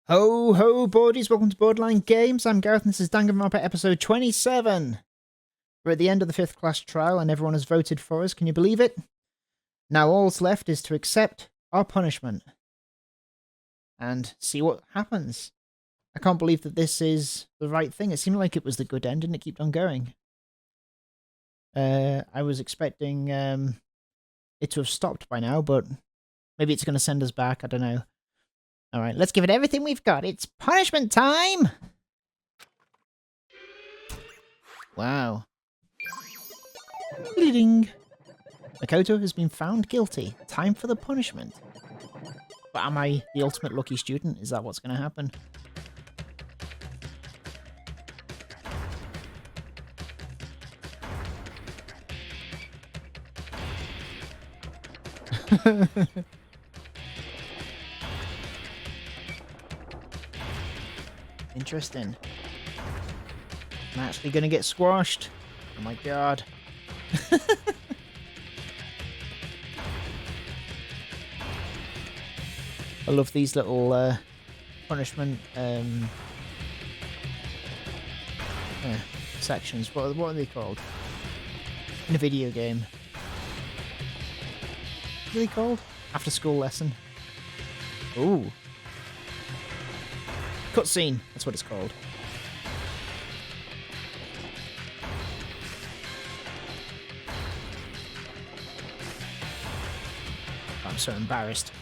Ho ho boardies, welcome to Borderline Games. I'm Gareth and this is Danganronpa episode 27. We're at the end of the 5th class trial and everyone has voted for us, can you believe it? Now all's left is to accept our punishment. And see what happens. I can't believe that this is the right thing. It seemed like it was the good end and it kept on going. I was expecting it to have stopped by now, but maybe it's going to send us back, I don't know. Alright, let's give it everything we've got. It's punishment time! Wow. Ding. Makoto has been found guilty. Time for the punishment. But am I the ultimate lucky student? Is that what's going to happen? Interesting. I'm actually going to get squashed. Oh my god. I love these little punishment sections. What are they called? In a video game. What are they called? After school lesson. Ooh. Cutscene, that's what it's called. I'm so embarrassed.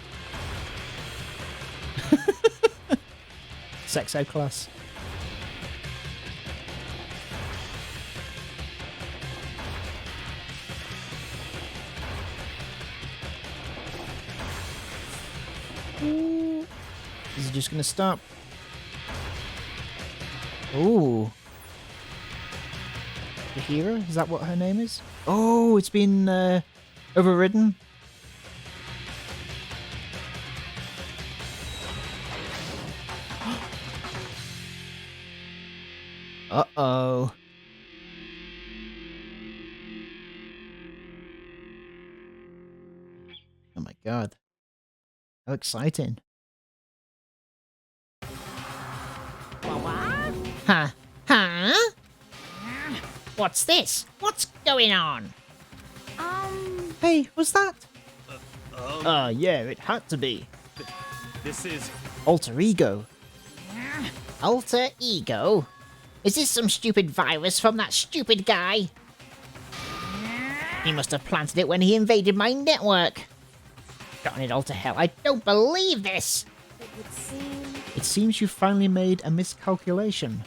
Sex ed class. Ooh. Is it just gonna stop? Ooh. The hero? Is that what her name is? Oh, it's been overridden. Uh-oh. Oh my god. How exciting. Huh? What's this? What's going on? Hey, what's that? Yeah, it had to be. This is... Alter Ego. Alter Ego? Is this some stupid virus from that stupid guy? He must have planted it when he invaded my network. Darn it all to hell, I don't believe this! It seems you finally made a miscalculation.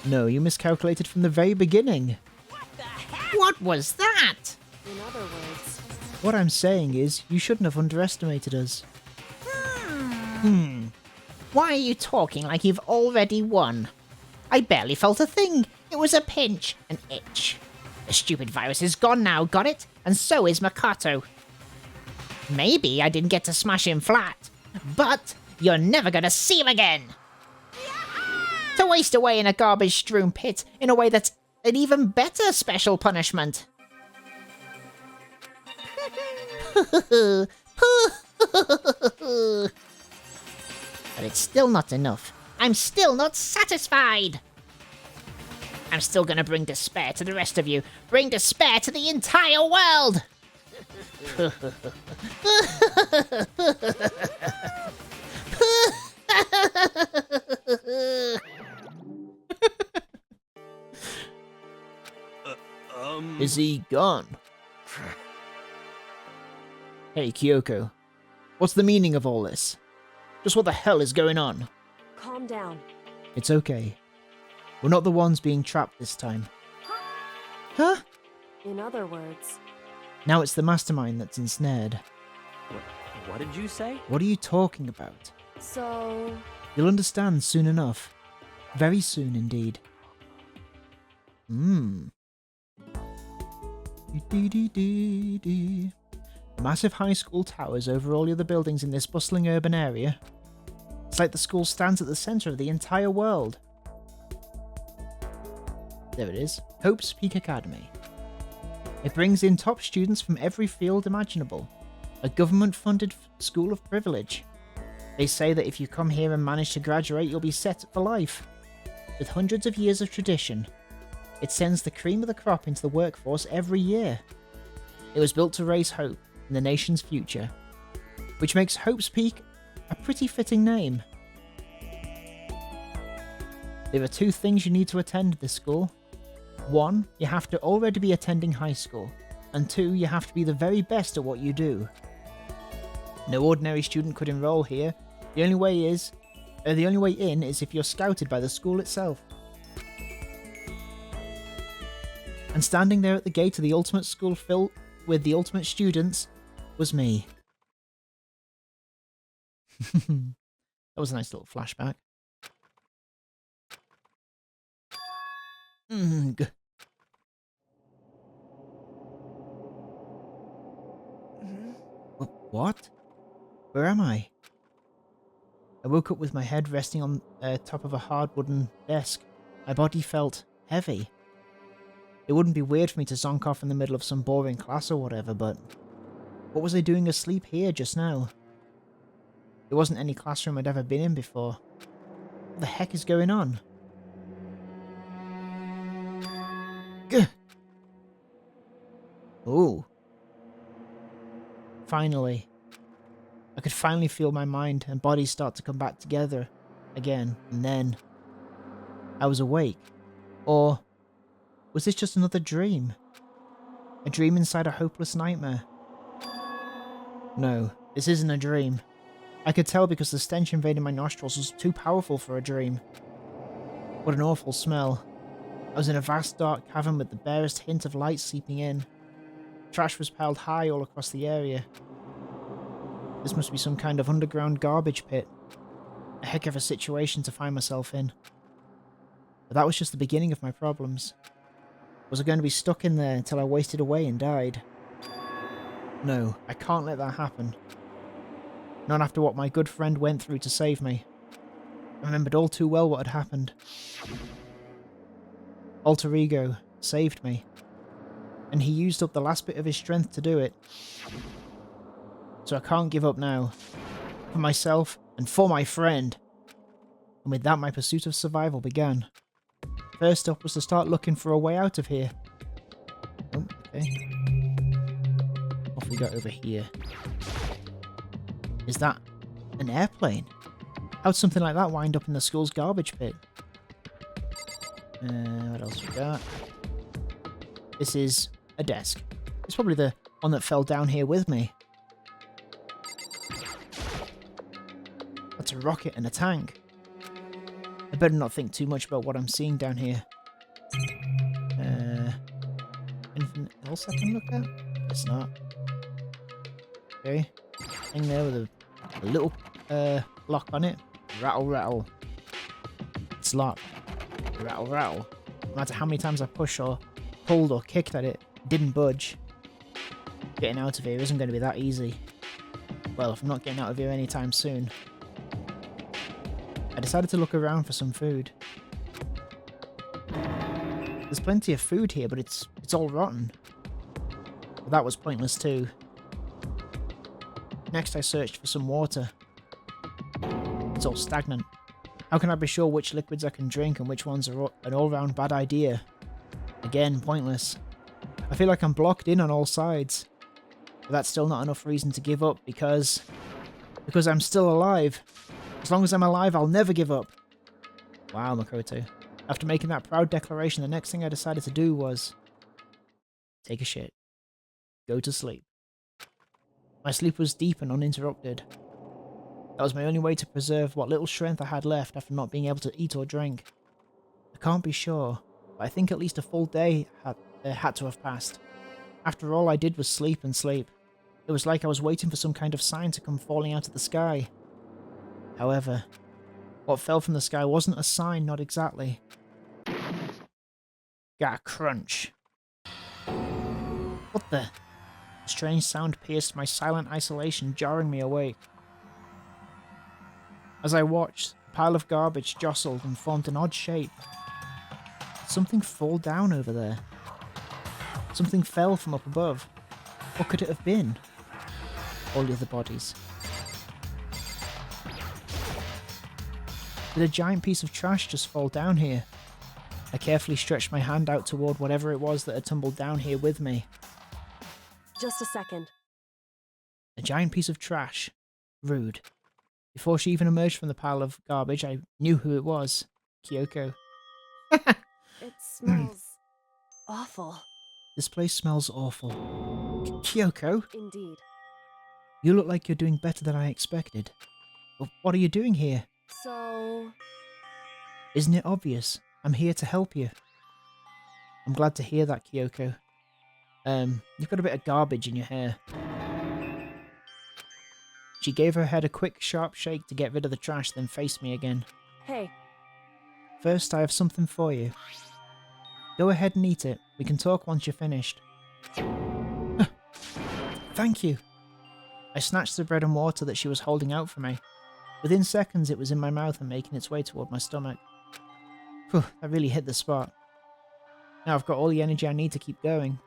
No, you miscalculated from the very beginning. What was that? In other words, What I'm saying is, you shouldn't have underestimated us. Why are you talking like you've already won? I barely felt a thing. It was a pinch, an itch. The stupid virus is gone now, got it? And so is Makoto. Maybe I didn't get to smash him flat, but you're never gonna see him again! To waste away in a garbage-strewn pit in a way that's an even better special punishment. But it's still not enough. I'm still not satisfied. I'm still gonna bring despair to the rest of you. Bring despair to the entire world! Is he gone? Hey, Kyoko. What's the meaning of all this? Just what the hell is going on? calm down. It's okay. We're not the ones being trapped this time. Huh? In other words, Now it's the mastermind that's ensnared. What did you say? What are you talking about? so... You'll understand soon enough. Very soon indeed. Massive high school towers over all the other buildings in this bustling urban area. It's like the school stands at the centre of the entire world. There it is. Hope's Peak Academy. It brings in top students from every field imaginable. A government-funded school of privilege. They say that if you come here and manage to graduate, you'll be set for life. With hundreds of years of tradition, it sends the cream of the crop into the workforce every year. It was built to raise hope in the nation's future, which makes Hope's Peak a pretty fitting name. There are 2 things you need to attend this school. 1, you have to already be attending high school, and 2, you have to be the very best at what you do. No ordinary student could enroll here. The only way in is if you're scouted by the school itself. And standing there at the gate of the ultimate school filled with the ultimate students was me. That was a nice little flashback. What? Where am I? I woke up with my head resting on top of a hard wooden desk. My body felt heavy. It wouldn't be weird for me to zonk off in the middle of some boring class or whatever, but what was I doing asleep here just now? It wasn't any classroom I'd ever been in before. What the heck is going on? Gah! Ooh. Finally. I could finally feel my mind and body start to come back together again, and then I was awake. Or was this just another dream? A dream inside a hopeless nightmare? No, this isn't a dream. I could tell because the stench invading my nostrils was too powerful for a dream. What an awful smell. I was in a vast dark cavern with the barest hint of light seeping in. Trash was piled high all across the area. This must be some kind of underground garbage pit. A heck of a situation to find myself in. But that was just the beginning of my problems. Was I going to be stuck in there until I wasted away and died? No, I can't let that happen. Not after what my good friend went through to save me. I remembered all too well what had happened. Alter Ego saved me. And he used up the last bit of his strength to do it. So I can't give up now. For myself and for my friend. And with that, my pursuit of survival began. First up was to start looking for a way out of here. Oh, okay. What have we got over here? Is that an airplane? How'd something like that wind up in the school's garbage pit? What else we got? This is a desk. It's probably the one that fell down here with me. That's a rocket and a tank. I better not think too much about what I'm seeing down here. Anything else I can look at? Guess not. Okay. Thing there with a little lock on it. Rattle, rattle. It's locked. Rattle, rattle. No matter how many times I push or pulled or kicked at it, it didn't budge. Getting out of here isn't going to be that easy. Well, if I'm not getting out of here anytime soon. I decided to look around for some food. There's plenty of food here, but it's all rotten. But that was pointless too. Next I searched for some water. It's all stagnant. How can I be sure which liquids I can drink and which ones are an all-round bad idea? Again, pointless. I feel like I'm blocked in on all sides. But that's still not enough reason to give up because I'm still alive. As long as I'm alive, I'll never give up. Wow, Makoto. After making that proud declaration, the next thing I decided to do was take a shit. Go to sleep. My sleep was deep and uninterrupted. That was my only way to preserve what little strength I had left after not being able to eat or drink. I can't be sure, but I think at least a full day had to have passed. After all I did was sleep and sleep. It was like I was waiting for some kind of sign to come falling out of the sky. However, what fell from the sky wasn't a sign, not exactly. Got a crunch. What the? A strange sound pierced my silent isolation, jarring me awake. As I watched, a pile of garbage jostled and formed an odd shape. Did something fall down over there? Something fell from up above. What could it have been? All the other bodies. Did a giant piece of trash just fall down here? I carefully stretched my hand out toward whatever it was that had tumbled down here with me. Just a second. A giant piece of trash. Rude. Before she even emerged from the pile of garbage, I knew who it was. Kyoko. It smells awful. This place smells awful. Kyoko, Indeed. you look like you're doing better than I expected. But what are you doing here? So, Isn't it obvious? I'm here to help you. I'm glad to hear that, Kyoko. You've got a bit of garbage in your hair. She gave her head a quick, sharp shake to get rid of the trash, then faced me again. hey, First, I have something for you. Go ahead and eat it. We can talk once you're finished. Thank you. I snatched the bread and water that she was holding out for me. Within seconds, it was in my mouth and making its way toward my stomach. Phew, that really hit the spot. Now I've got all the energy I need to keep going.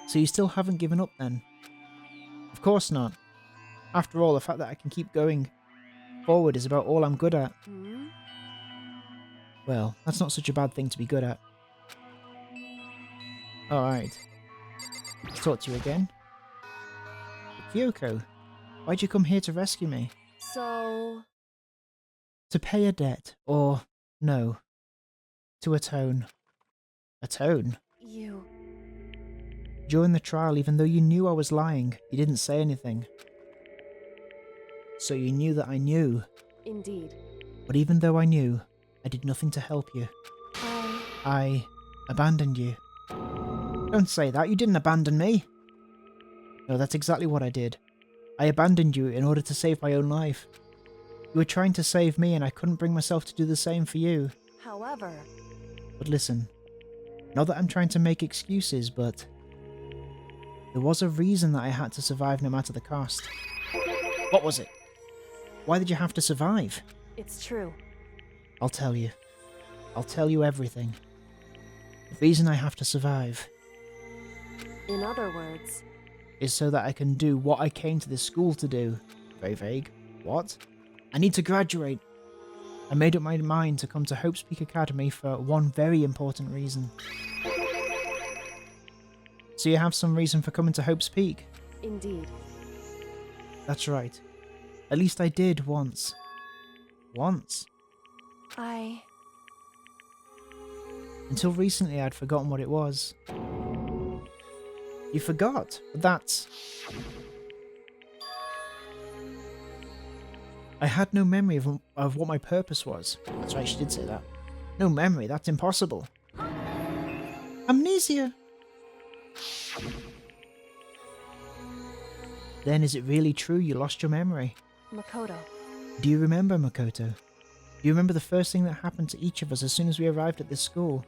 So you still haven't given up then? Of course not. After all, the fact that I can keep going forward is about all I'm good at. hmm? Well, that's not such a bad thing to be good at. Alright. Let's talk to you again. Kyoko, why'd you come here to rescue me? So, To pay a debt, or no, to atone. Atone? you. During the trial, even though you knew I was lying, you didn't say anything. So you knew that I knew, Indeed. but even though I knew, I did nothing to help you. I abandoned you. Don't say that, you didn't abandon me. No, that's exactly what I did. I abandoned you in order to save my own life. You were trying to save me and I couldn't bring myself to do the same for you. However, But listen, not that I'm trying to make excuses, but there was a reason that I had to survive no matter the cost. What was it? Why did you have to survive? it's true. I'll tell you. I'll tell you everything. The reason I have to survive In other words, is so that I can do what I came to this school to do. Very vague. What? I need to graduate. I made up my mind to come to Hope's Peak Academy for one very important reason. So you have some reason for coming to Hope's Peak? indeed. That's right. At least I did once. Once. Until recently I'd forgotten what it was. You forgot? But that's... I had no memory of what my purpose was. That's right, she did say that. No memory, that's impossible. Amnesia! Then is it really true you lost your memory? Makoto. Do you remember, Makoto? Do you remember the first thing that happened to each of us as soon as we arrived at this school?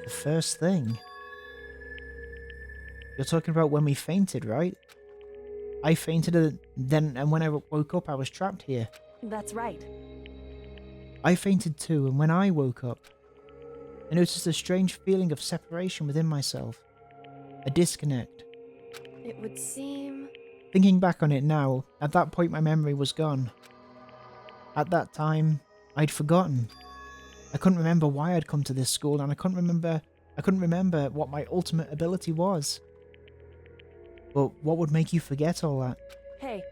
The first thing? You're talking about when we fainted, right? I fainted and when I woke up I was trapped here. That's right. I fainted too, and when I woke up, I noticed a strange feeling of separation within myself. A disconnect. It would seem. Thinking back on it now, at that point my memory was gone. At that time, I'd forgotten. I couldn't remember why I'd come to this school, and I couldn't remember what my ultimate ability was. But what would make you forget all that? Hey,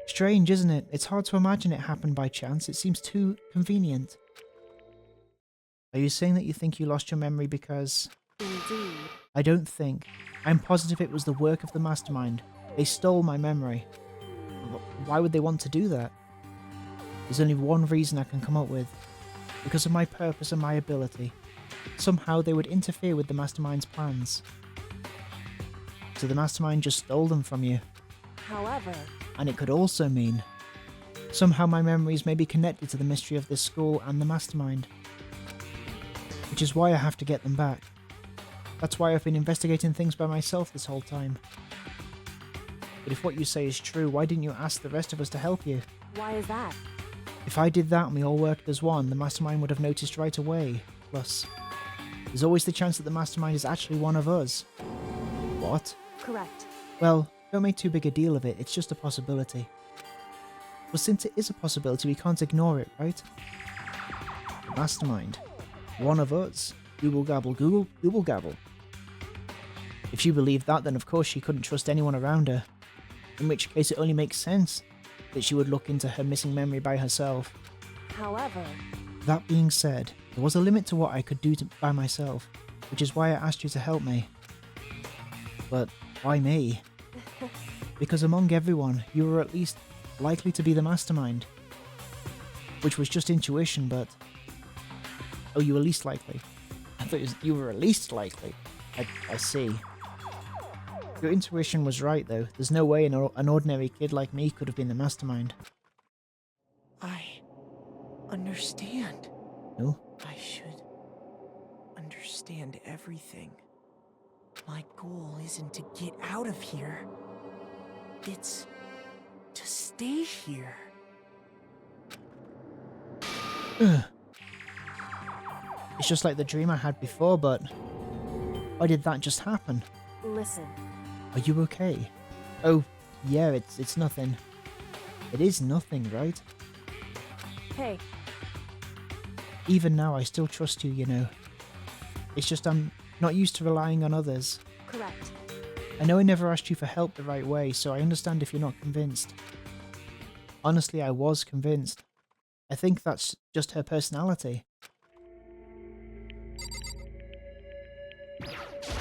Strange, isn't it? It's hard to imagine it happened by chance. It seems too convenient. Are you saying that you think you lost your memory because... indeed. I don't think. I'm positive it was the work of the mastermind. They stole my memory. Why would they want to do that? There's only one reason I can come up with. Because of my purpose and my ability. Somehow they would interfere with the mastermind's plans. So the mastermind just stole them from you. However, And it could also mean somehow my memories may be connected to the mystery of this school and the mastermind. Which is why I have to get them back. That's why I've been investigating things by myself this whole time. But if what you say is true, why didn't you ask the rest of us to help you? why is that? If I did that and we all worked as one, the mastermind would have noticed right away. Plus, there's always the chance that the mastermind is actually one of us. What? Correct. Well, don't make too big a deal of it, it's just a possibility. But since it is a possibility, we can't ignore it, right? The mastermind. One of us. Google gabble, Google gabble. If she believed that, then of course she couldn't trust anyone around her. In which case it only makes sense that she would look into her missing memory by herself. However, That being said, there was a limit to what I could do by myself, which is why I asked you to help me. But why me? Because among everyone, you were at least likely to be the mastermind. Which was just intuition, but... Oh, you were least likely. I thought you were least likely. I see. Your intuition was right, though. There's no way an ordinary kid like me could have been the mastermind. I understand. No? I should understand everything. My goal isn't to get out of here. It's to stay here. It's just like the dream I had before, but... Why did that just happen? listen. Are you okay? Oh, yeah, it's nothing. It is nothing, right? Hey, Even now, I still trust you, you know. It's just I'm not used to relying on others. correct. I know I never asked you for help the right way, so I understand if you're not convinced. Honestly, I was convinced. I think that's just her personality.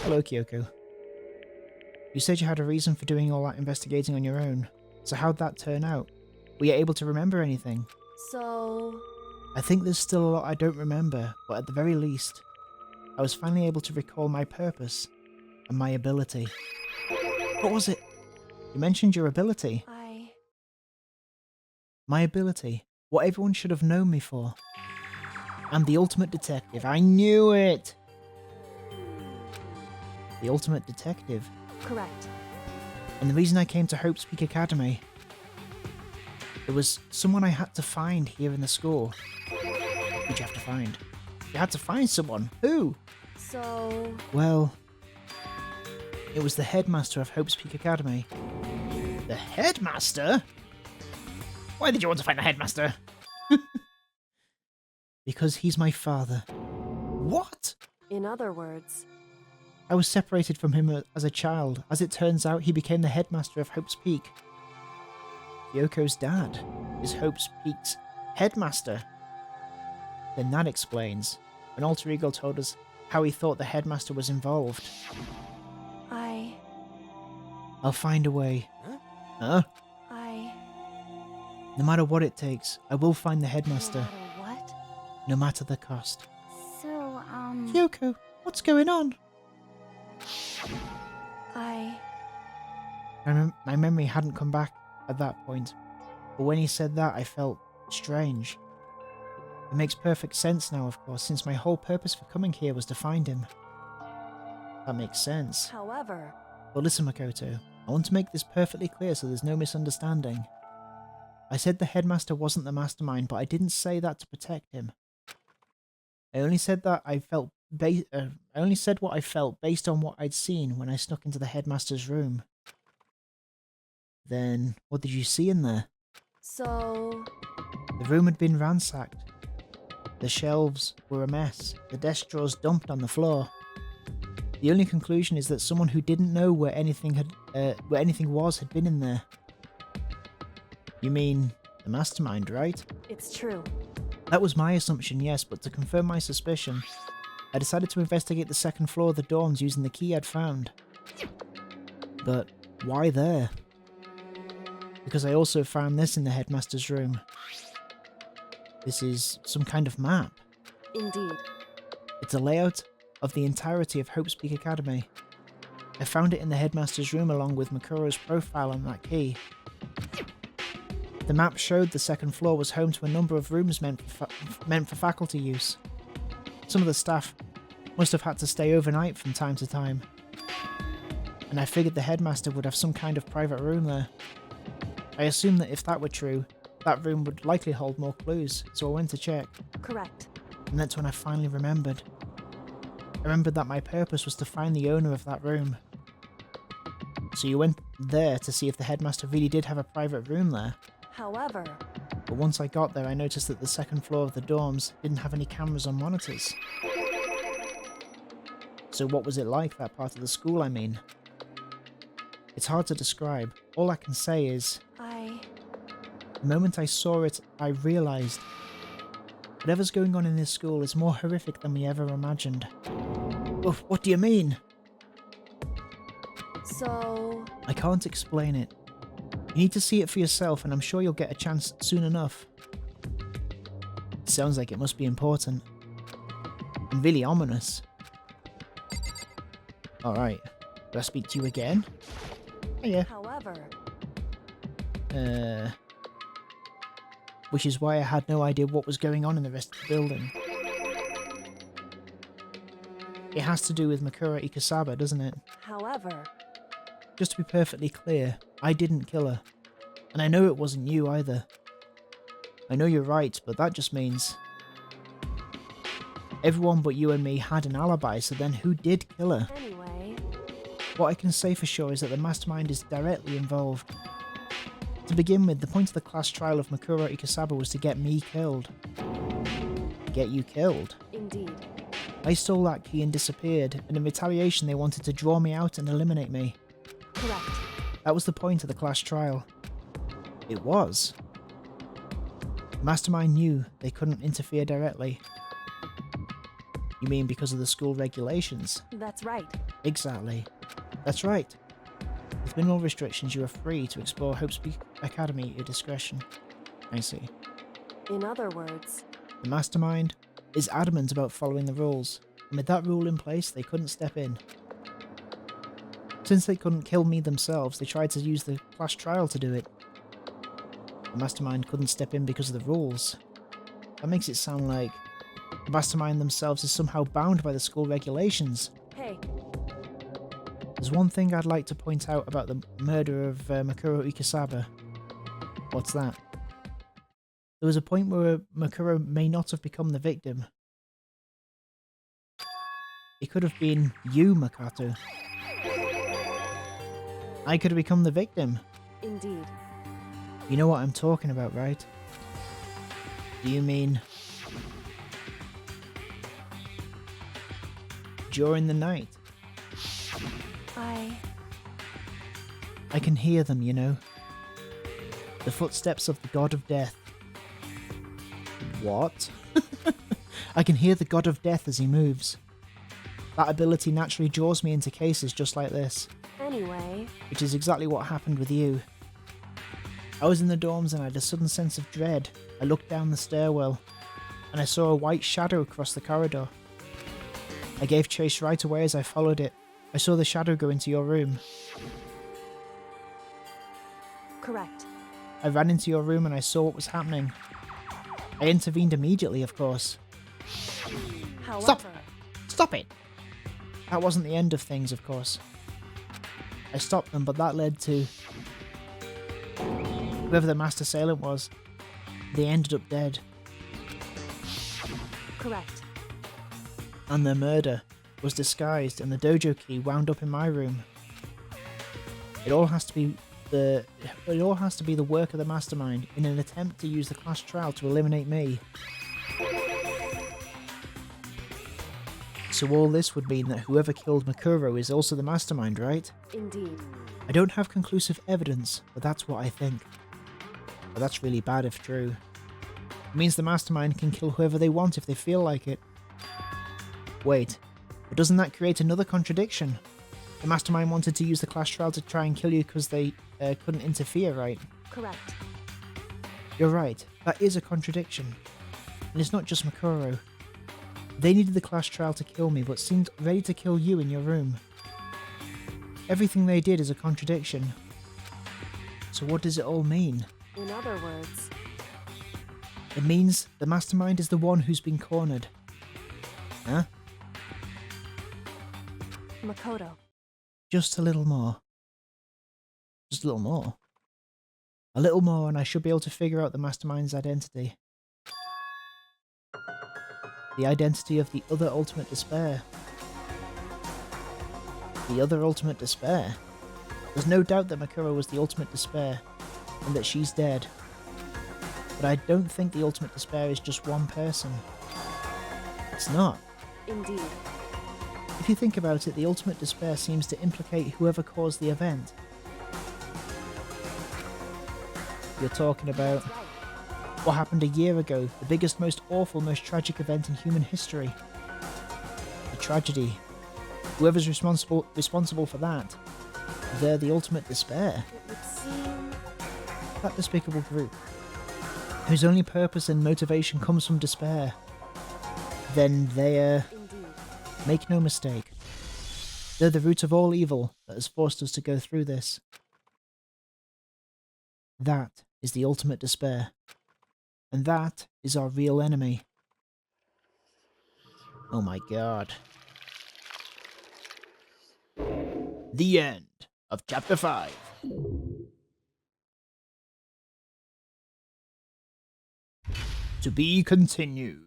Hello, Kyoko. You said you had a reason for doing all that investigating on your own. So how'd that turn out? Were you able to remember anything? So, I think there's still a lot I don't remember, but at the very least, I was finally able to recall my purpose and my ability. What was it? You mentioned your ability. My ability. What everyone should have known me for. I'm the ultimate detective. I knew it! The ultimate detective. correct. And the reason I came to Hope's Peak Academy, it was someone I had to find here in the school. Who'd you have to find? You had to find someone. Who? So, Well, it was the headmaster of Hope's Peak Academy. The headmaster? Why did you want to find the headmaster? Because he's my father. What? in other words, I was separated from him as a child. As it turns out, he became the headmaster of Hope's Peak. Kyoko's dad is Hope's Peak's headmaster. Then that explains. An alter ego told us how he thought the headmaster was involved. I'll find a way. Huh? No matter what it takes, I will find the headmaster, What? no matter the cost. So, Kyoko, what's going on? My memory hadn't come back at that point, but when he said that, I felt strange. It makes perfect sense now, of course, since my whole purpose for coming here was to find him. That makes sense. however, But listen, Makoto, I want to make this perfectly clear so there's no misunderstanding. I said the headmaster wasn't the mastermind, but I didn't say that to protect him. I only said that I only said what I felt based on what I'd seen when I snuck into the headmaster's room. Then, what did you see in there? so, The room had been ransacked. The shelves were a mess, the desk drawers dumped on the floor. The only conclusion is that someone who didn't know where anything was had been in there. You mean the mastermind, right? it's true. That was my assumption, yes, but to confirm my suspicion, I decided to investigate the second floor of the dorms using the key I'd found. But why there? Because I also found this in the headmaster's room. This is some kind of map. Indeed. It's a layout of the entirety of Hope's Peak Academy. I found it in the headmaster's room along with Makuro's profile on that key. The map showed the second floor was home to a number of rooms meant for faculty use. Some of the staff must have had to stay overnight from time to time. And I figured the headmaster would have some kind of private room there. I assumed that if that were true, that room would likely hold more clues, so I went to check. Correct. And that's when I finally remembered. I remembered that my purpose was to find the owner of that room. So you went there to see if the headmaster really did have a private room there. However, But once I got there, I noticed that the second floor of the dorms didn't have any cameras or monitors. So what was it like, that part of the school, I mean? It's hard to describe. All I can say is, the moment I saw it, I realised whatever's going on in this school is more horrific than we ever imagined. Oof, what do you mean? so I can't explain it. You need to see it for yourself, and I'm sure you'll get a chance soon enough. It sounds like it must be important. And really ominous. Alright. Do I speak to you again? Yeah. however, Which is why I had no idea what was going on in the rest of the building. It has to do with Makura Ikasaba, doesn't it? however, Just to be perfectly clear, I didn't kill her. And I know it wasn't you either. I know you're right, but that just means everyone but you and me had an alibi, so then who did kill her? anyway, What I can say for sure is that the mastermind is directly involved. To begin with, the point of the class trial of Makura Ikasaba was to get me killed. Get you killed? indeed, I stole that key and disappeared, and in retaliation they wanted to draw me out and eliminate me. correct, That was the point of the class trial. It was. The mastermind knew they couldn't interfere directly. You mean because of the school regulations? that's right, Exactly. That's right. With minimal restrictions, you are free to explore Hope's Academy at your discretion. I see. in other words, The mastermind is adamant about following the rules, and with that rule in place, they couldn't step in. Since they couldn't kill me themselves, they tried to use the class trial to do it. The mastermind couldn't step in because of the rules. That makes it sound like the mastermind themselves is somehow bound by the school regulations. hey, There's one thing I'd like to point out about the murder of Makuro Ikasaba. What's that? There was a point where Makuro may not have become the victim. It could have been you, Makato. I could have become the victim. indeed, You know what I'm talking about, right? Do you mean during the night? I can hear them, you know. The footsteps of the god of death. What? I can hear the god of death as he moves. That ability naturally draws me into cases just like this, anyway, which is exactly what happened with you. I was in the dorms and I had a sudden sense of dread. I looked down the stairwell, and I saw a white shadow across the corridor. I gave chase right away as I followed it. I saw the shadow go into your room. correct, I ran into your room and I saw what was happening. I intervened immediately, of course. however, Stop it! That wasn't the end of things, of course. I stopped them, but that led to whoever the master assailant was. They ended up dead. correct, And their murder was disguised, and the dojo key wound up in my room. It all has to be the work of the mastermind in an attempt to use the class trial to eliminate me. So all this would mean that whoever killed Makuro is also the mastermind, right? indeed, I don't have conclusive evidence, but that's what I think. But that's really bad if true. It means the mastermind can kill whoever they want if they feel like it. Wait, but doesn't that create another contradiction? The mastermind wanted to use the class trial to try and kill you because they couldn't interfere, right? correct, You're right, that is a contradiction. And it's not just Makuro. They needed the class trial to kill me, but seemed ready to kill you in your room. Everything they did is a contradiction. So what does it all mean? in other words, It means the mastermind is the one who's been cornered. Huh? Makoto, Just a little more. Just a little more. A little more and I should be able to figure out the mastermind's identity. The identity of the other ultimate despair. The other ultimate despair? There's no doubt that Makuro was the ultimate despair, and that she's dead. But I don't think the ultimate despair is just one person. It's not. Indeed. If you think about it, the ultimate despair seems to implicate whoever caused the event. You're talking about That's right. what happened a year ago, the biggest, most awful, most tragic event in human history. A tragedy. Whoever's responsible for that, they're the ultimate despair. It would seem... That despicable group, whose only purpose and motivation comes from despair. Then they, Indeed. make no mistake, they're the root of all evil that has forced us to go through this. That is the ultimate despair. And that is our real enemy. Oh my god. The end of Chapter 5. To be continued.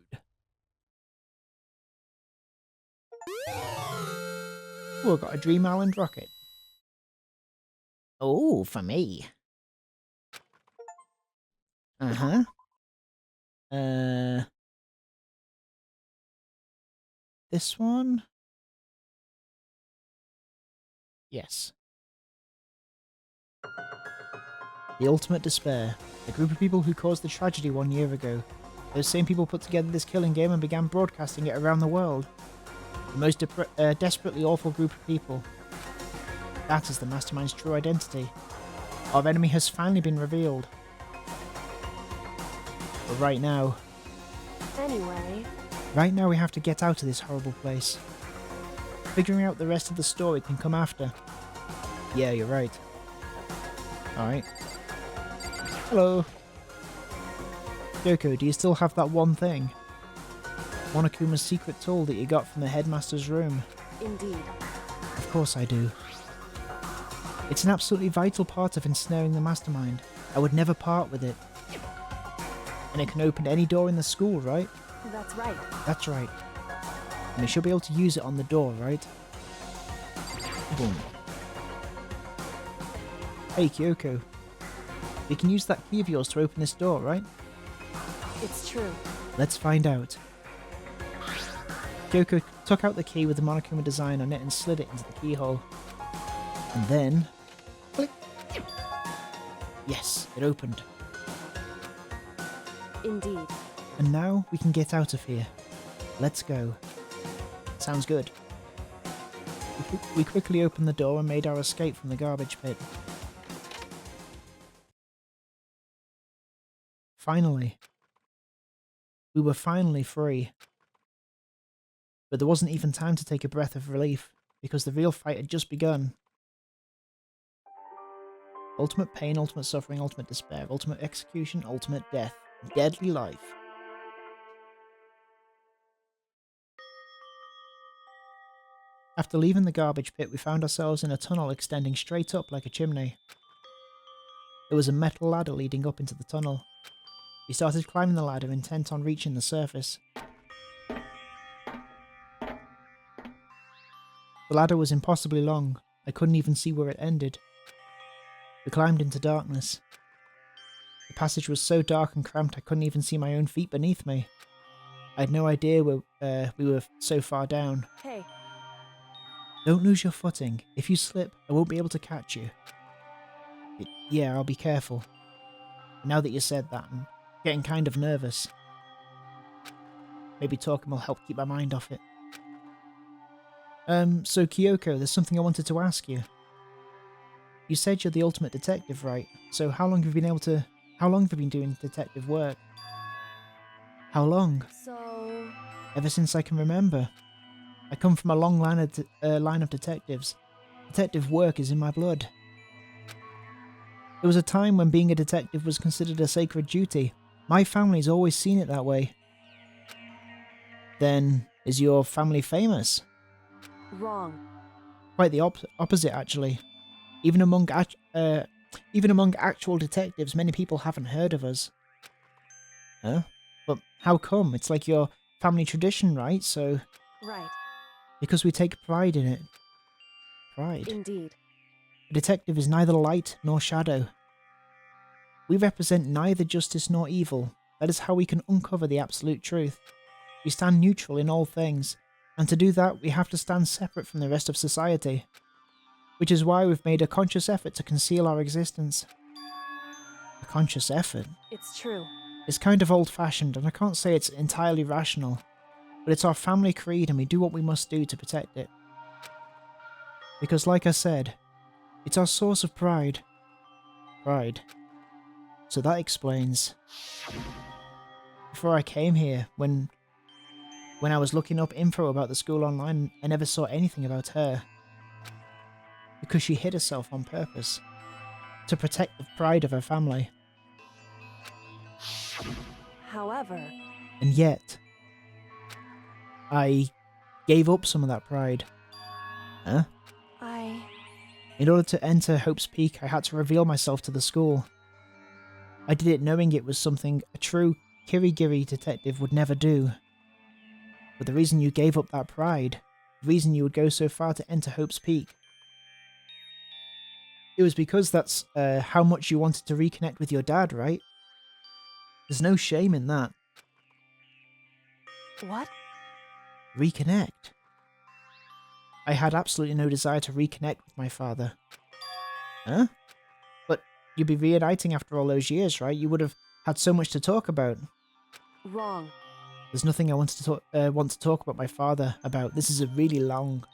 Oh, I've got a Dream Island rocket. Oh, for me. Uh-huh. This one? Yes. The ultimate despair. A group of people who caused the tragedy 1 year ago. Those same people put together this killing game and began broadcasting it around the world. The most desperately awful group of people. That is the Mastermind's true identity. Our enemy has finally been revealed. But right now we have to get out of this horrible place. Figuring out the rest of the story can come after. Yeah, you're right. Alright. Hello. Yoko, do you still have that one thing? Monokuma's secret tool that you got from the headmaster's room. Indeed. Of course I do. It's an absolutely vital part of ensnaring the mastermind. I would never part with it. And it can open any door in the school, right? That's right. That's right. And we should be able to use it on the door, right? Boom. Hey, Kyoko. We can use that key of yours to open this door, right? It's true. Let's find out. Kyoko took out the key with the Monokuma design on it and slid it into the keyhole. And then... click! Yes, it opened. Indeed. And now we can get out of here. Let's go. Sounds good. We quickly opened the door and made our escape from the garbage pit. Finally. We were finally free. But there wasn't even time to take a breath of relief, because the real fight had just begun. Ultimate pain, ultimate suffering, ultimate despair, ultimate execution, ultimate death, deadly life. After leaving the garbage pit, we found ourselves in a tunnel extending straight up like a chimney. There was a metal ladder leading up into the tunnel. We started climbing the ladder, intent on reaching the surface. The ladder was impossibly long. I couldn't even see where it ended. We climbed into darkness. The passage was so dark and cramped I couldn't even see my own feet beneath me. I had no idea we were so far down. Hey, Don't lose your footing. If you slip, I won't be able to catch you. Yeah, I'll be careful. Now that you said that, I'm getting kind of nervous. Maybe talking will help keep my mind off it. So Kyoko, there's something I wanted to ask you. You said you're the ultimate detective, right? So how long have you been doing detective work? How long? so... Ever since I can remember. I come from a long line of detectives. Detective work is in my blood. There was a time when being a detective was considered a sacred duty. My family's always seen it that way. Then, is your family famous? Wrong. Quite the opposite, actually. Even among actual detectives, many people haven't heard of us. Huh? But how come? It's like your family tradition, right? So... Right. Because we take pride in it. Pride. Indeed. A detective is neither light nor shadow. We represent neither justice nor evil. That is how we can uncover the absolute truth. We stand neutral in all things, and to do that we have to stand separate from the rest of society. Which is why we've made a conscious effort to conceal our existence. A conscious effort? It's true. It's kind of old-fashioned, and I can't say it's entirely rational, but it's our family creed and we do what we must do to protect it. Because like I said, it's our source of pride. Pride. So that explains. Before I came here, when I was looking up info about the school online, I never saw anything about her. Because she hid herself on purpose. To protect the pride of her family. However, And yet, I gave up some of that pride. Huh? In order to enter Hope's Peak, I had to reveal myself to the school. I did it knowing it was something a true Kirigiri detective would never do. But the reason you gave up that pride, the reason you would go so far to enter Hope's Peak, it was because that's how much you wanted to reconnect with your dad, right? There's no shame in that. what? Reconnect. I had absolutely no desire to reconnect with my father. Huh? But you'd be reuniting after all those years, right? You would have had so much to talk about. Wrong. There's nothing I want to talk about my father about. This is a really long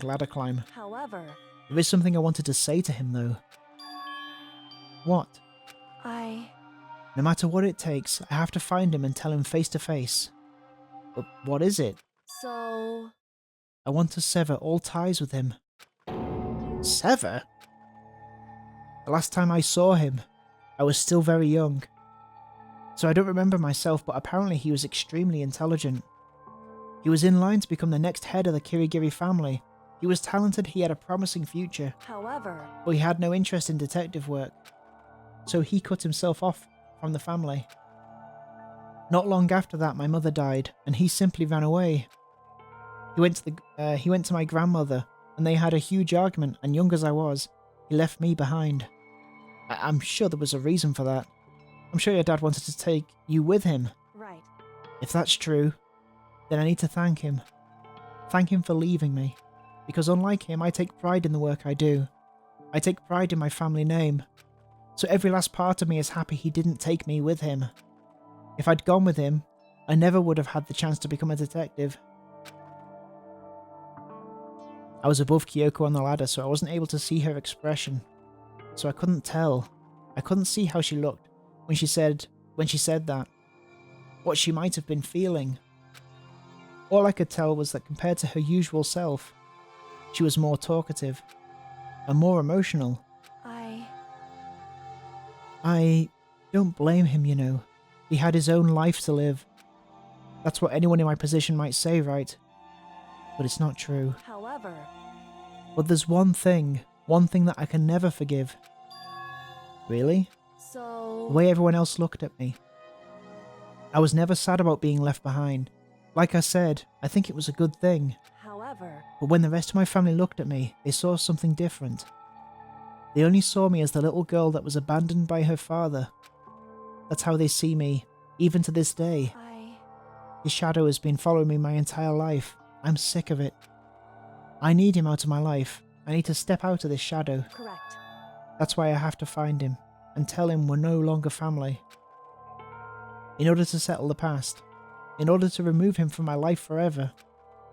ladder climb. However, There is something I wanted to say to him, though. What? No matter what it takes, I have to find him and tell him face to face. But what is it? So... I want to sever all ties with him. Sever? The last time I saw him, I was still very young. So I don't remember myself, but apparently he was extremely intelligent. He was in line to become the next head of the Kirigiri family. He was talented, he had a promising future, However, but he had no interest in detective work. So he cut himself off from the family. Not long after that, my mother died, and he simply ran away. He went to my grandmother, and they had a huge argument, and young as I was, he left me behind. I'm sure there was a reason for that. I'm sure your dad wanted to take you with him. right. If that's true, then I need to thank him. Thank him for leaving me. Because unlike him, I take pride in the work I do. I take pride in my family name. So every last part of me is happy he didn't take me with him. If I'd gone with him, I never would have had the chance to become a detective. I was above Kyoko on the ladder, so I wasn't able to see her expression. So I couldn't tell. I couldn't see how she looked when she said that. What she might have been feeling. All I could tell was that compared to her usual self, she was more talkative and more emotional. I don't blame him, you know. He had his own life to live. That's what anyone in my position might say, right? But it's not true. However, But there's one thing that I can never forgive. Really? so... The way everyone else looked at me. I was never sad about being left behind. Like I said, I think it was a good thing. However, But when the rest of my family looked at me, they saw something different. They only saw me as the little girl that was abandoned by her father. That's how they see me, even to this day. His shadow has been following me my entire life. I'm sick of it. I need him out of my life. I need to step out of this shadow. correct. That's why I have to find him, and tell him we're no longer family. In order to settle the past, in order to remove him from my life forever,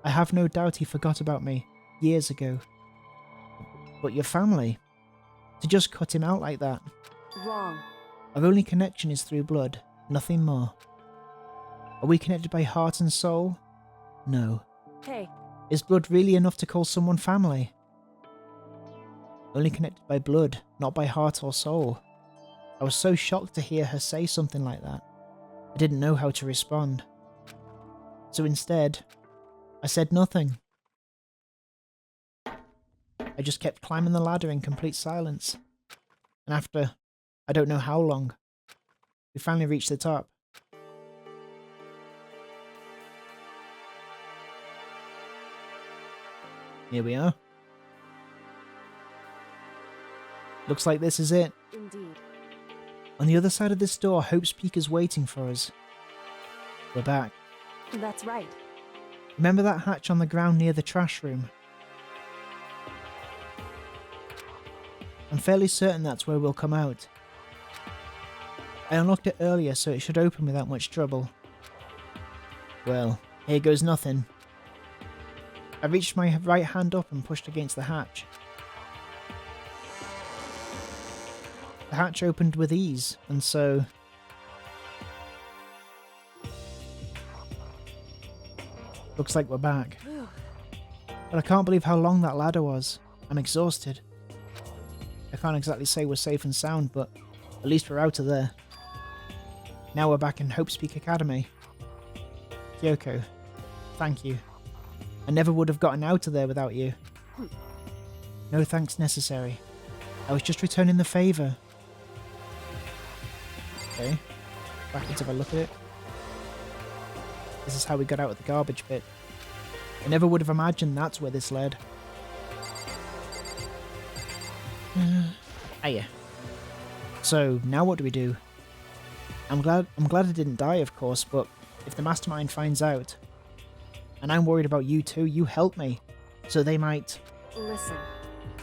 I have no doubt he forgot about me years ago. But your family? To just cut him out like that? Wrong. Our only connection is through blood, nothing more. Are we connected by heart and soul? No. Hey, Is blood really enough to call someone family? Only connected by blood, not by heart or soul. I was so shocked to hear her say something like that. I didn't know how to respond. So instead, I said nothing. I just kept climbing the ladder in complete silence. And after, I don't know how long, we finally reached the top. Here we are. Looks like this is it. indeed. On the other side of this door, Hope's Peak is waiting for us. We're back. That's right. Remember that hatch on the ground near the trash room? I'm fairly certain that's where we'll come out. I unlocked it earlier, so it should open without much trouble. Well, here goes nothing. I reached my right hand up and pushed against the hatch. The hatch opened with ease, and so... Looks like we're back. But I can't believe how long that ladder was. I'm exhausted. I can't exactly say we're safe and sound, but at least we're out of there. Now we're back in Hope's Peak Academy. Kyoko, thank you. I never would have gotten out of there without you. No thanks necessary. I was just returning the favour. Okay, backwards if I look at it. This is how we got out of the garbage pit. I never would have imagined that's where this led. Hiya. So, now what do we do? I'm glad I didn't die, of course, but if the mastermind finds out, and I'm worried about you too, you help me. So they might... Listen.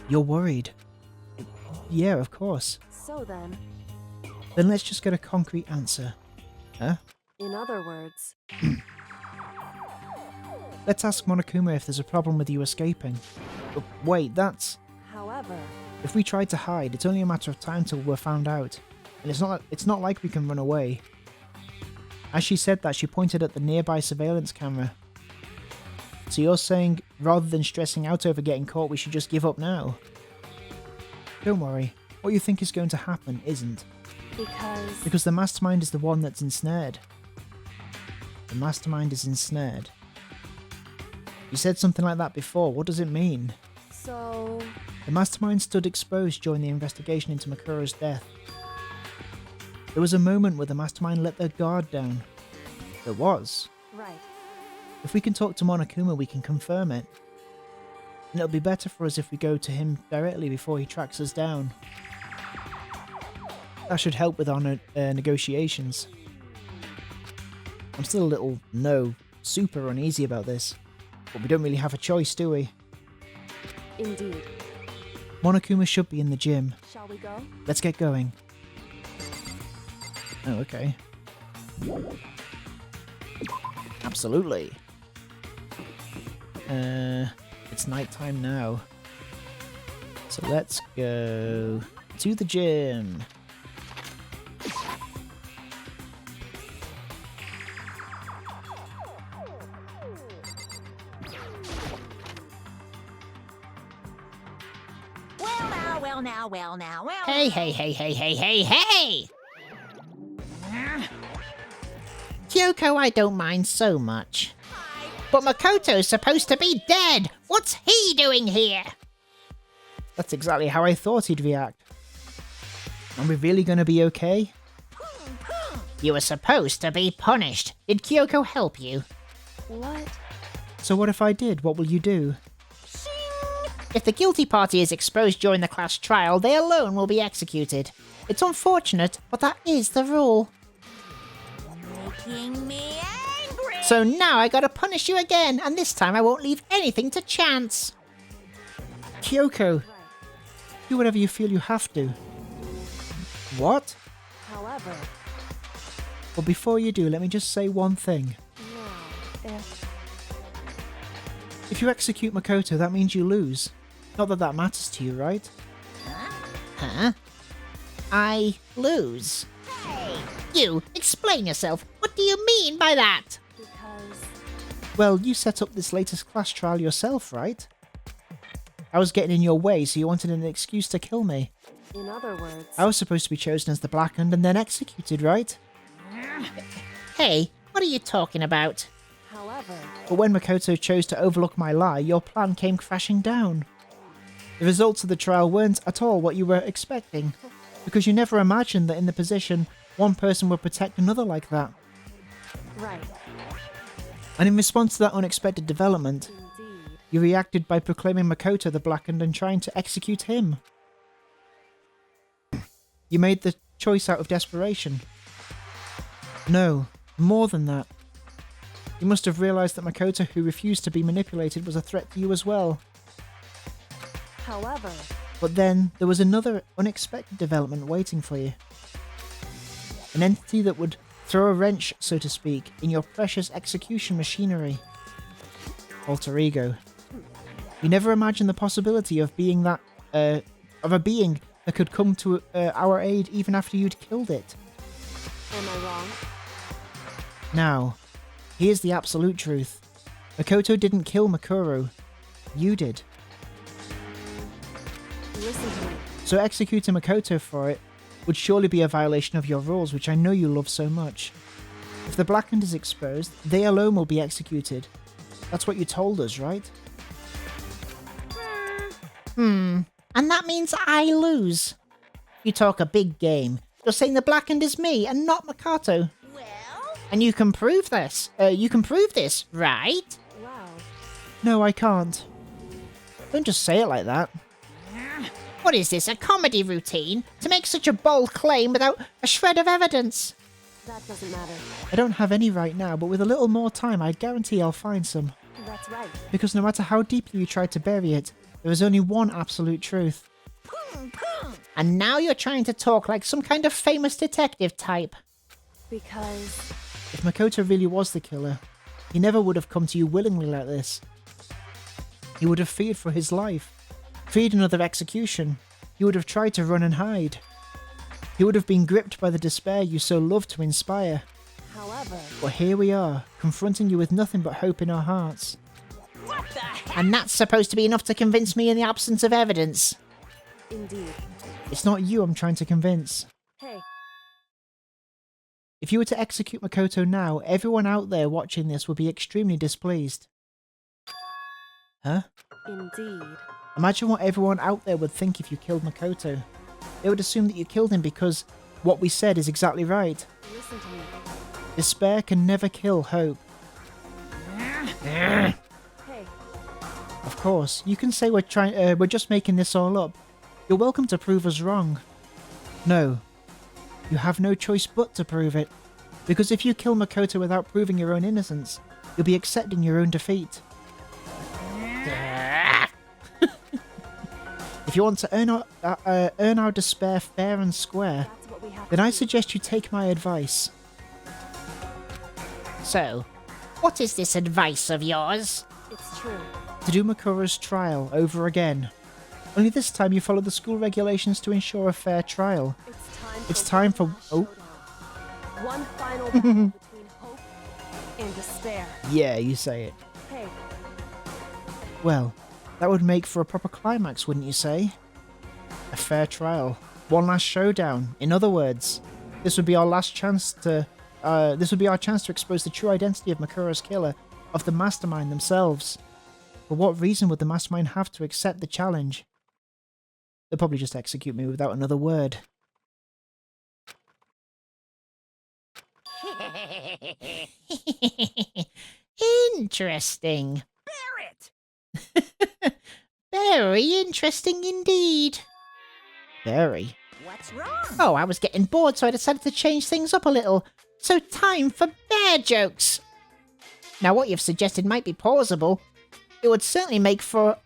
You're worried? Yeah, of course. So then, Then let's just get a concrete answer. Huh? in other words, Let's ask Monokuma if there's a problem with you escaping. But wait, that's... however, If we tried to hide, it's only a matter of time till we're found out. And it's not like we can run away. As she said that, she pointed at the nearby surveillance camera. So you're saying, rather than stressing out over getting caught, we should just give up now? Don't worry. What you think is going to happen isn't. Because the mastermind is the one that's ensnared. The mastermind is ensnared. You said something like that before. What does it mean? so The mastermind stood exposed during the investigation into Makuro's death. There was a moment where the mastermind let their guard down. There was. right. If we can talk to Monokuma, we can confirm it. And it'll be better for us if we go to him directly before he tracks us down. That should help with our negotiations. I'm still a little, super uneasy about this. But we don't really have a choice, do we? Indeed. Monokuma should be in the gym. Shall we go? Let's get going. Oh, okay. Absolutely. It's nighttime now. So let's go to the gym. Well now. Hey. Kyoko, I don't mind so much. But Makoto's supposed to be dead. What's he doing here? That's exactly how I thought he'd react. Are we really going to be okay? You were supposed to be punished. Did Kyoko help you? What? So what if I did? What will you do? If the guilty party is exposed during the class trial, they alone will be executed. It's unfortunate, but that is the rule. Making me angry! So now I gotta punish you again, and this time I won't leave anything to chance. Kyoko! Do whatever you feel you have to. What? However, But before you do, let me just say one thing. now, If you execute Makoto, that means you lose. Not that that matters to you, right? Huh? I lose. You, explain yourself. What do you mean by that? because Well, you set up this latest class trial yourself, right? I was getting in your way, so you wanted an excuse to kill me. in other words, I was supposed to be chosen as the Blackhand and then executed, right? Hey, what are you talking about? however, But when Makoto chose to overlook my lie, your plan came crashing down. The results of the trial weren't at all what you were expecting, because you never imagined that in the position, one person would protect another like that. right, And in response to that unexpected development, indeed, you reacted by proclaiming Makoto the Blackened and trying to execute him. You made the choice out of desperation. No, more than that. You must have realized that Makoto, who refused to be manipulated, was a threat to you as well. However, But then, there was another unexpected development waiting for you. An entity that would throw a wrench, so to speak, in your precious execution machinery. Alter ego. You never imagined the possibility of being that, of a being that could come to our aid even after you'd killed it. am I wrong? Now, here's the absolute truth. Makoto didn't kill Makuro. You did. Listen to me. So executing Makoto for it would surely be a violation of your rules, which I know you love so much. If the Blackened is exposed, they alone will be executed. That's what you told us, right? And that means I lose. You talk a big game. You're saying the Blackened is me and not Makoto. Well? And you can prove this. Right? Wow. No, I can't. Don't just say it like that. What is this, a comedy routine? To make such a bold claim without a shred of evidence? That doesn't matter. I don't have any right now, but with a little more time, I guarantee I'll find some. That's right. Because no matter how deeply you try to bury it, there is only one absolute truth. And now you're trying to talk like some kind of famous detective type. Because If Makoto really was the killer, he never would have come to you willingly like this. He would have feared for his life, feared another execution. He would have tried to run and hide. He would have been gripped by the despair you so love to inspire. however, But here we are, confronting you with nothing but hope in our hearts. And that's supposed to be enough to convince me in the absence of evidence. indeed. It's not you I'm trying to convince. Hey, If you were to execute Makoto now, everyone out there watching this would be extremely displeased. Huh? indeed. Imagine what everyone out there would think if you killed Makoto. They would assume that you killed him because what we said is exactly right. Listen to me. Despair can never kill hope. Hey, Of course, you can say we're just making this all up. You're welcome to prove us wrong. No. You have no choice but to prove it. Because if you kill Makoto without proving your own innocence, you'll be accepting your own defeat. If you want to earn our despair fair and square, that's what we have then to I do. suggest you take my advice. So, what is this advice of yours? It's true. To do Makuro's trial over again. Only this time you follow the school regulations to ensure a fair trial. It's time for It's time for... Oh, showdown. One final battle between hope and despair. yeah, you say it. Hey, Well, that would make for a proper climax, wouldn't you say? A fair trial. One last showdown. In other words, this would be our last chance to... this would be our chance to expose the true identity of Makuro's killer, of the mastermind themselves. For what reason would the mastermind have to accept the challenge? They'll probably just execute me without another word. Interesting. Very interesting indeed. Very. What's wrong? Oh, I was getting bored, so I decided to change things up a little. So time for bear jokes. Now, what you've suggested might be plausible. It would certainly make for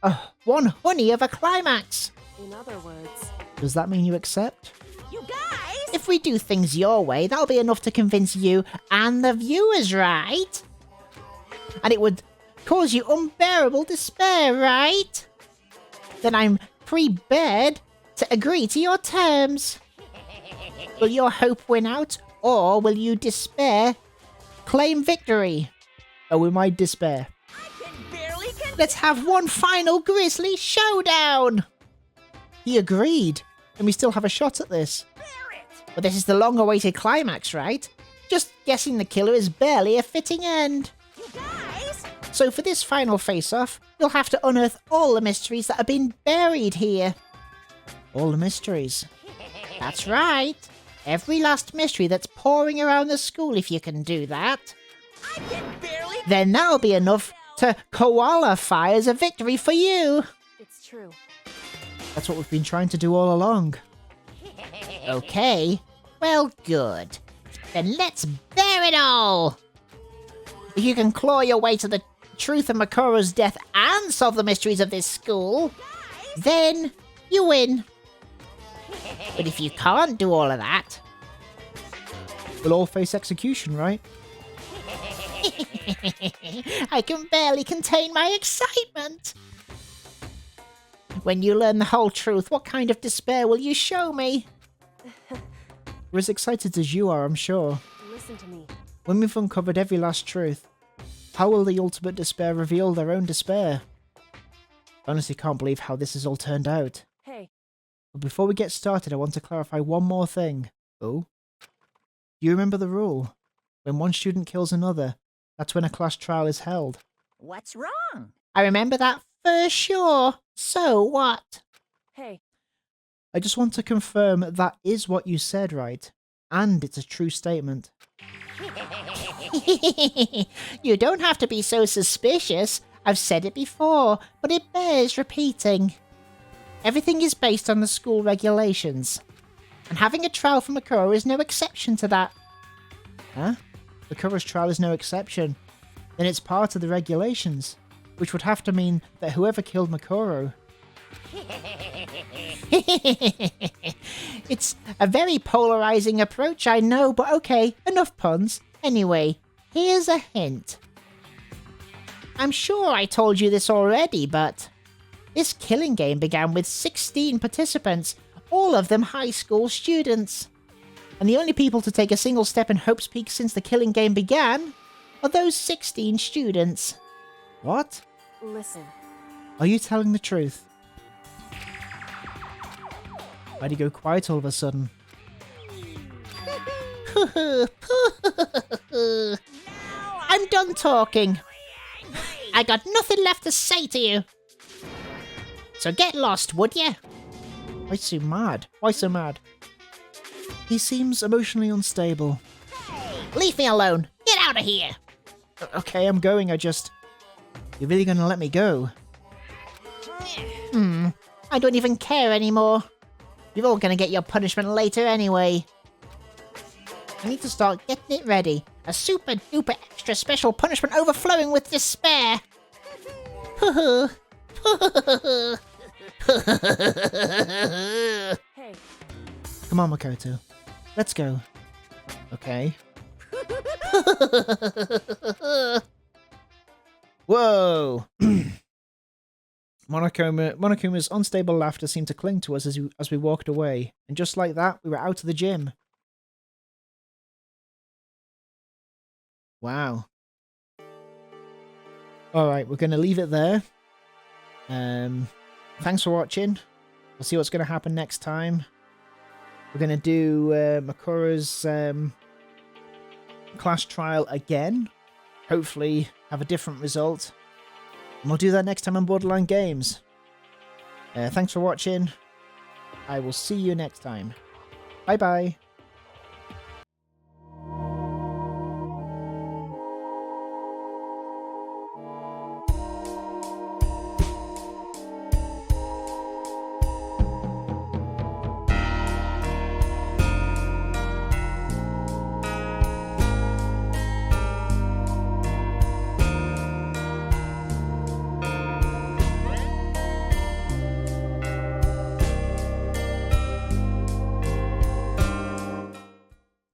one honey of a climax. in other words, Does that mean you accept? You guys! If we do things your way, that'll be enough to convince you and the viewers, right? And it would cause you unbearable despair, right? Then I'm prepared to agree to your terms. Will your hope win out, or will you despair claim victory? Oh, we might despair. Let's have one final grisly showdown! He agreed, and we still have a shot at this. But this is the long-awaited climax, right? Just guessing the killer is barely a fitting end. So for this final face-off, you'll have to unearth all the mysteries that have been buried here. All the mysteries. That's right. Every last mystery that's pouring around the school, if you can do that. Then that'll be enough to qualify as a victory for you. it's true. That's what we've been trying to do all along. Okay, Well, good. Then let's bear it all! If you can claw your way to the truth of Makoru's death and solve the mysteries of this school, then you win. But if you can't do all of that... We'll all face execution, right? I can barely contain my excitement! When you learn the whole truth, what kind of despair will you show me? We're as excited as you are, I'm sure. Listen to me. When we've uncovered every last truth, how will the ultimate despair reveal their own despair? I honestly can't believe how this has all turned out. Hey, But before we get started, I want to clarify one more thing. Oh? Do you remember the rule? When one student kills another, that's when a class trial is held. What's wrong? I remember that for sure. So what? hey, I just want to confirm that is what you said, right? And it's a true statement. You don't have to be so suspicious. I've said it before, but it bears repeating. Everything is based on the school regulations. And having a trial for Makoru is no exception to that. Huh? Makoru's trial is no exception. Then it's part of the regulations, which would have to mean that whoever killed Makoru... It's a very polarizing approach, I know, but okay, enough puns. Anyway, here's a hint. I'm sure I told you this already, but this killing game began with 16 participants, all of them high school students. And the only people to take a single step in Hope's Peak since the killing game began are those 16 students. What? listen. Are you telling the truth? Why'd he go quiet all of a sudden? I'm done talking. I got nothing left to say to you. So get lost, would you? Why so mad? Why so mad? He seems emotionally unstable. Leave me alone. Get out of here. Okay, I'm going, You're really gonna let me go? I don't even care anymore. You're all gonna get your punishment later anyway. I need to start getting it ready. A super duper extra special punishment overflowing with despair. Hey, Come on, Makoto. Let's go. Okay. Whoa! Monokuma's unstable laughter seemed to cling to us as we walked away, and just like that, we were out of the gym. Wow. Alright, we're going to leave it there. Thanks for watching. We'll see what's going to happen next time. We're going to do Makoru's class trial again. Hopefully have a different result. And we'll do that next time on Borderline Games. Thanks for watching. I will see you next time. Bye bye.